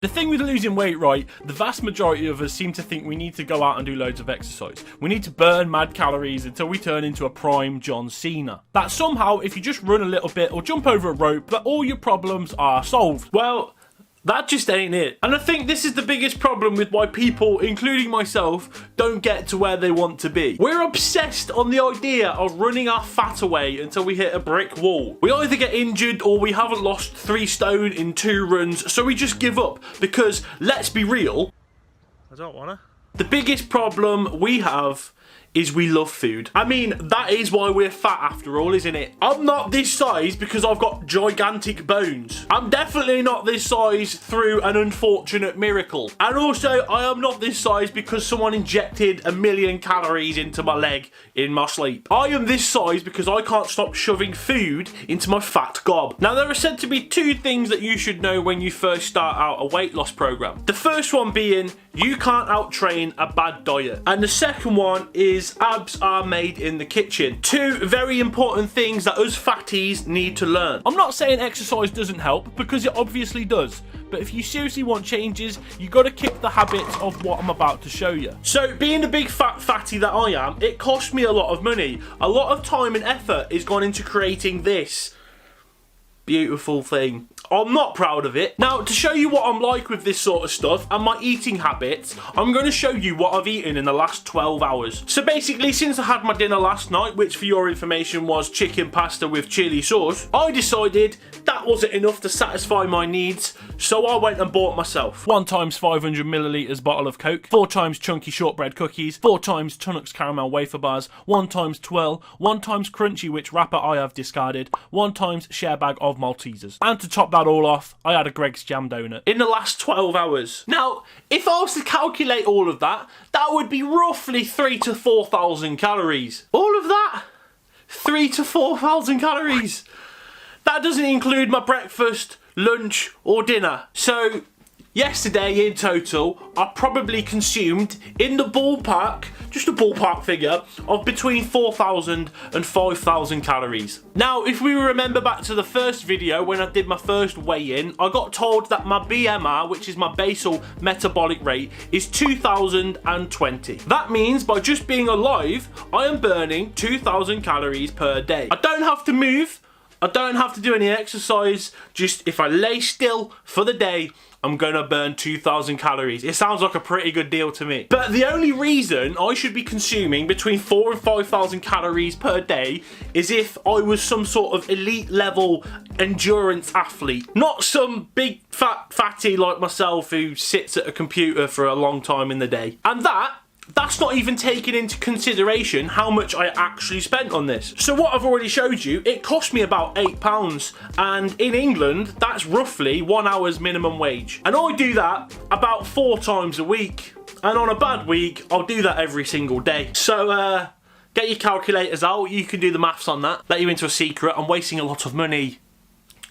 The thing with losing weight, right, the vast majority of us seem to think we need to go out and do loads of exercise. We need to burn mad calories until we turn into a prime John Cena. That somehow, if you just run a little bit or jump over a rope, that all your problems are solved. Well, that just ain't it. And I think this is the biggest problem with why people, including myself, don't get to where they want to be. We're obsessed on the idea of running our fat away until we hit a brick wall. We either get injured or we haven't lost 3 stone in 2 runs, so we just give up. Because, let's be real, I don't wanna. The biggest problem we have is we love food. I mean, that is why we're fat after all, isn't it? I'm not this size because I've got gigantic bones. I'm definitely not this size through an unfortunate miracle. And also, I am not this size because someone injected 1,000,000 calories into my leg in my sleep. I am this size because I can't stop shoving food into my fat gob. Now, there are said to be 2 things that you should know when you first start out a weight loss program. The first one being, you can't out-train a bad diet. And the second one is abs are made in the kitchen. 2 very important things that us fatties need to learn. I'm not saying exercise doesn't help, because it obviously does. But if you seriously want changes, you got to kick the habits of what I'm about to show you. So, being the big fat fatty that I am, it cost me a lot of money. A lot of time and effort is gone into creating this beautiful thing. I'm not proud of it. Now, to show you what I'm like with this sort of stuff and my eating habits, I'm going to show you what I've eaten in the last 12 hours. So basically, since I had my dinner last night, which for your information was chicken pasta with chili sauce, I decided that wasn't enough to satisfy my needs, so I went and bought myself 1 times 500 millilitres bottle of Coke, 4 times chunky shortbread cookies, 4 times Tunnocks caramel wafer bars, 1 times Twirl, 1 times Crunchy, which wrapper I have discarded, 1 times share bag of Maltesers. And to top that all off, I had a Greg's jam donut in the last 12 hours. Now, if I was to calculate all of that, that would be roughly 3,000 to 4,000 calories. All of that? 3,000 to 4,000 calories. That doesn't include my breakfast, lunch, or dinner. So, yesterday in total, I probably consumed, in the ballpark, just a ballpark figure, of between 4,000 and 5,000 calories. Now, if we remember back to the first video when I did my first weigh-in, I got told that my BMR, which is my basal metabolic rate, is 2,020. That means by just being alive, I am burning 2,000 calories per day. I don't have to move, I don't have to do any exercise, just if I lay still for the day, I'm gonna burn 2,000 calories. It sounds like a pretty good deal to me. But the only reason I should be consuming between 4,000 and 5,000 calories per day is if I was some sort of elite level endurance athlete. Not some big fat fatty like myself who sits at a computer for a long time in the day. And that's not even taking into consideration how much I actually spent on this. So what I've already showed you, it cost me about £8, and in England, that's roughly 1 hour's minimum wage. And I do that about 4 times a week. And on a bad week, I'll do that every single day. So, get your calculators out, you can do the maths on that. Let you into a secret, I'm wasting a lot of money.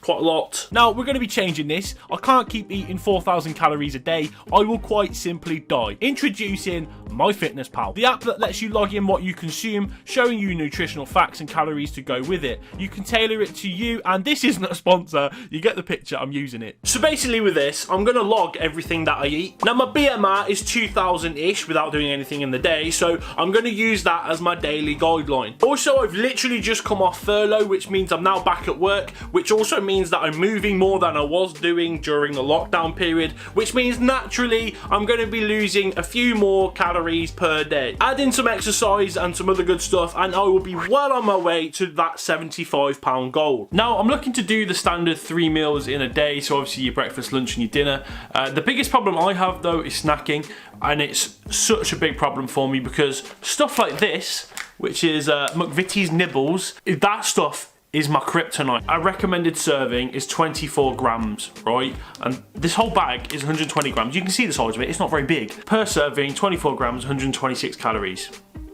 Quite a lot. Now, we're going to be changing this. I can't keep eating 4,000 calories a day. I will quite simply die. Introducing MyFitnessPal, the app that lets you log in what you consume, showing you nutritional facts and calories to go with it. You can tailor it to you, and this isn't a sponsor. You get the picture, I'm using it. So basically with this, I'm going to log everything that I eat. Now, my BMR is 2,000-ish without doing anything in the day, so I'm going to use that as my daily guideline. Also, I've literally just come off furlough, which means I'm now back at work, which also means that I'm moving more than I was doing during the lockdown period, which means naturally I'm going to be losing a few more calories per day. Add in some exercise and some other good stuff and I will be well on my way to that £75 goal. Now, I'm looking to do the standard 3 meals in a day, so obviously your breakfast, lunch and your dinner. The biggest problem I have though is snacking, and it's such a big problem for me because stuff like this, which is McVitie's Nibbles, that stuff is my kryptonite. Our recommended serving is 24 grams, right? And this whole bag is 120 grams. You can see the size of it, it's not very big. Per serving, 24 grams, 126 calories.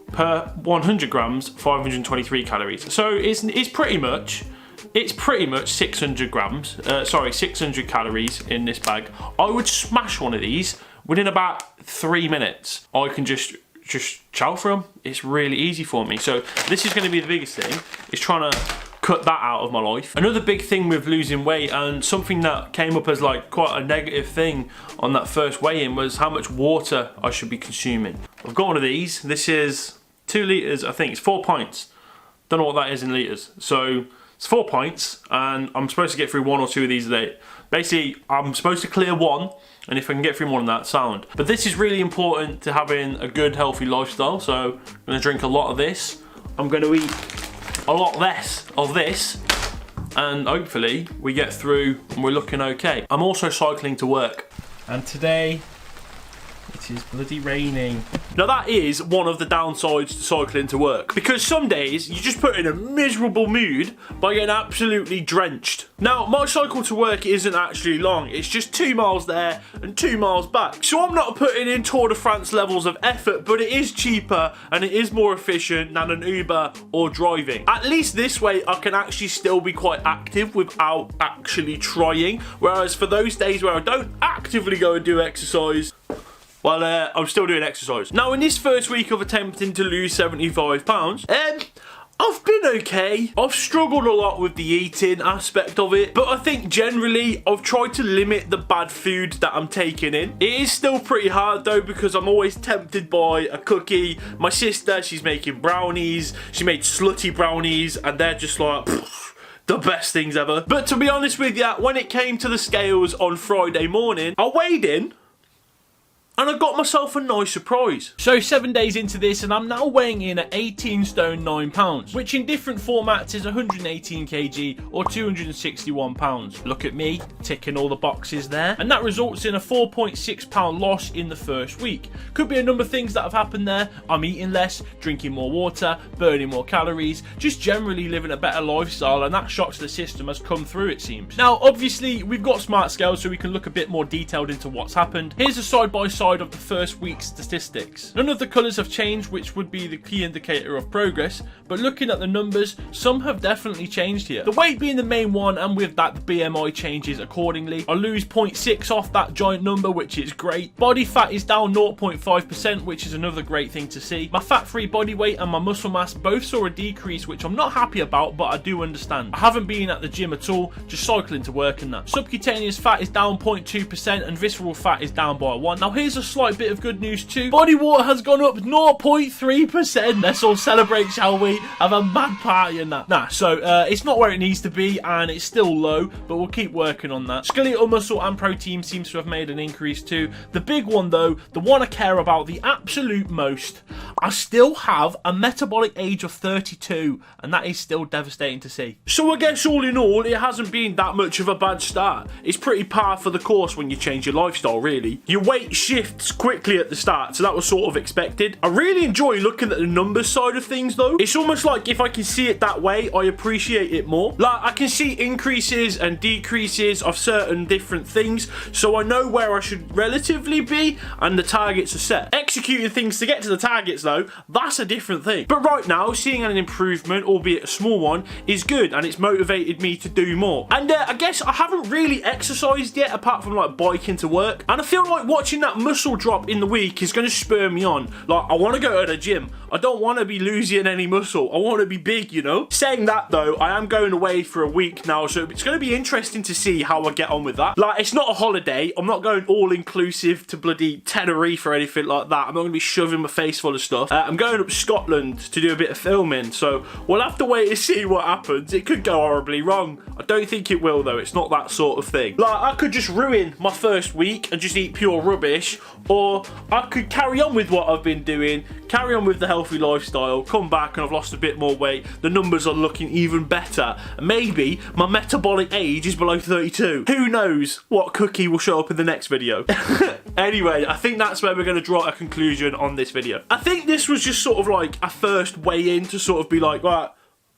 Per 100 grams, 523 calories. So it's pretty much 600 grams, 600 calories in this bag. I would smash one of these within about 3 minutes. I can just chow for them. It's really easy for me. So this is going to be the biggest thing, is trying to cut that out of my life. Another big thing with losing weight, and something that came up as like quite a negative thing on that first weigh-in, was how much water I should be consuming. I've got one of these. This is 2 litres, I think it's 4 pints. Don't know what that is in litres. So it's 4 pints, and I'm supposed to get through 1 or 2 of these a day. Basically, I'm supposed to clear 1, and if I can get through more than that, sound. But this is really important to having a good, healthy lifestyle, so I'm gonna drink a lot of this. I'm gonna eat a lot less of this, and hopefully we get through and we're looking okay. I'm also cycling to work, and today it is bloody raining. Now that is one of the downsides to cycling to work, because some days you just put in a miserable mood by getting absolutely drenched. Now my cycle to work isn't actually long, it's just 2 miles there and 2 miles back. So I'm not putting in Tour de France levels of effort, but it is cheaper and it is more efficient than an Uber or driving. At least this way I can actually still be quite active without actually trying. Whereas for those days where I don't actively go and do exercise, well, I'm still doing exercise. Now, in this first week of attempting to lose 75 pounds, I've been okay. I've struggled a lot with the eating aspect of it, but I think generally I've tried to limit the bad food that I'm taking in. It is still pretty hard though, because I'm always tempted by a cookie. My sister, she's making brownies. She made slutty brownies, and they're just like the best things ever. But to be honest with you, when it came to the scales on Friday morning, I weighed in, and I got myself a nice surprise. So 7 days into this, and I'm now weighing in at 18 stone 9 pounds, which in different formats is 118 kg or 261 pounds. Look at me, ticking all the boxes there. And that results in a 4.6 pound loss in the first week. Could be a number of things that have happened there. I'm eating less, drinking more water, burning more calories, just generally living a better lifestyle, and that shock to the system has come through, it seems. Now, obviously, we've got smart scales so we can look a bit more detailed into what's happened. Here's a side-by-side of the first week's statistics. None of the colours have changed, which would be the key indicator of progress, but looking at the numbers, some have definitely changed here. The weight being the main one, and with that the BMI changes accordingly. I lose 0.6 off that giant number, which is great. Body fat is down 0.5%, which is another great thing to see. My fat-free body weight and my muscle mass both saw a decrease, which I'm not happy about, but I do understand. I haven't been at the gym at all, just cycling to work and that. Subcutaneous fat is down 0.2% and visceral fat is down by 1. Now here's a slight bit of good news too. Body water has gone up 0.3%. Let's all celebrate, shall we? Have a mad party and that. Nah, so it's not where it needs to be, and it's still low, but we'll keep working on that. Skeletal muscle and protein seems to have made an increase too. The big one though, the one I care about the absolute most, I still have a metabolic age of 32, and that is still devastating to see. So I guess all in all, it hasn't been that much of a bad start. It's pretty par for the course when you change your lifestyle, really. Your weight shifts quickly at the start, so that was sort of expected. I really enjoy looking at the numbers side of things though. It's almost like if I can see it that way, I appreciate it more. Like, I can see increases and decreases of certain different things, so I know where I should relatively be, and the targets are set. Executing things to get to the targets though, that's a different thing. But right now, seeing an improvement, albeit a small one, is good, and it's motivated me to do more. And I guess I haven't really exercised yet, apart from like biking to work, and I feel like watching that muscle drop in the week is going to spur me on. Like, I want to go to the gym. I don't want to be losing any muscle. I want to be big, you know? Saying that though, I am going away for a week now, so it's going to be interesting to see how I get on with that. Like, it's not a holiday. I'm not going all inclusive to bloody Tenerife or anything like that. I'm not going to be shoving my face full of stuff. I'm going up to Scotland to do a bit of filming, so we'll have to wait and see what happens. It could go horribly wrong. I don't think it will though. It's not that sort of thing. Like, I could just ruin my first week and just eat pure rubbish, or I could carry on with what I've been doing, carry on with the healthy lifestyle, come back and I've lost a bit more weight, the numbers are looking even better, and maybe my metabolic age is below 32. Who knows what cookie will show up in the next video. Anyway, I think that's where we're going to draw a conclusion on this video. I think this was just sort of like a first way in to sort of be like, right,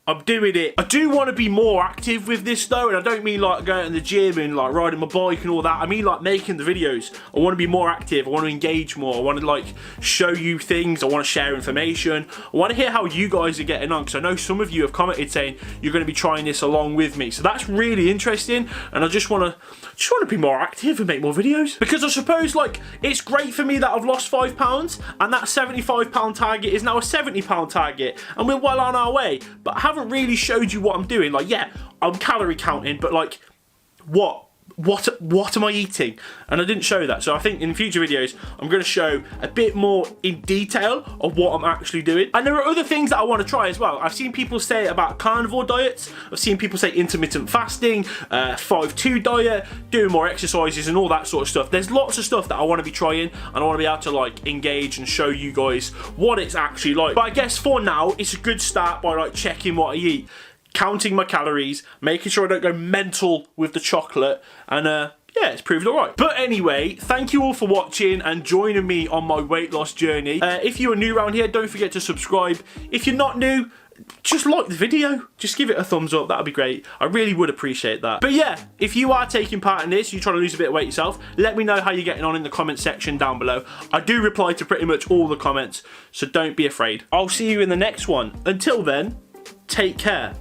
I'm doing it. I do want to be more active with this though, and I don't mean like going to the gym and like riding my bike and all that. I mean like making the videos. I want to be more active. I want to engage more. I want to like show you things. I want to share information. I want to hear how you guys are getting on, because I know some of you have commented saying you're going to be trying this along with me. So that's really interesting, and I just want to just want to be more active and make more videos. Because I suppose, like, it's great for me that I've lost £5 and that £75 target is now a £70 target and we're well on our way. But I haven't really showed you what I'm doing. Like, yeah, I'm calorie counting, but like, what am I eating? And I didn't show that. So I think in future videos, I'm going to show a bit more in detail of what I'm actually doing. And there are other things that I want to try as well. I've seen people say about carnivore diets. I've seen people say intermittent fasting, 5-2 diet, doing more exercises and all that sort of stuff. There's lots of stuff that I want to be trying and I want to be able to like engage and show you guys what it's actually like. But I guess for now, it's a good start by like checking what I eat, counting my calories, making sure I don't go mental with the chocolate, and yeah, it's proved alright. But anyway, thank you all for watching and joining me on my weight loss journey. If you are new around here, don't forget to subscribe. If you're not new, just like the video. Just give it a thumbs up, that'd be great. I really would appreciate that. But yeah, if you are taking part in this, you're trying to lose a bit of weight yourself, let me know how you're getting on in the comment section down below. I do reply to pretty much all the comments, so don't be afraid. I'll see you in the next one. Until then, take care.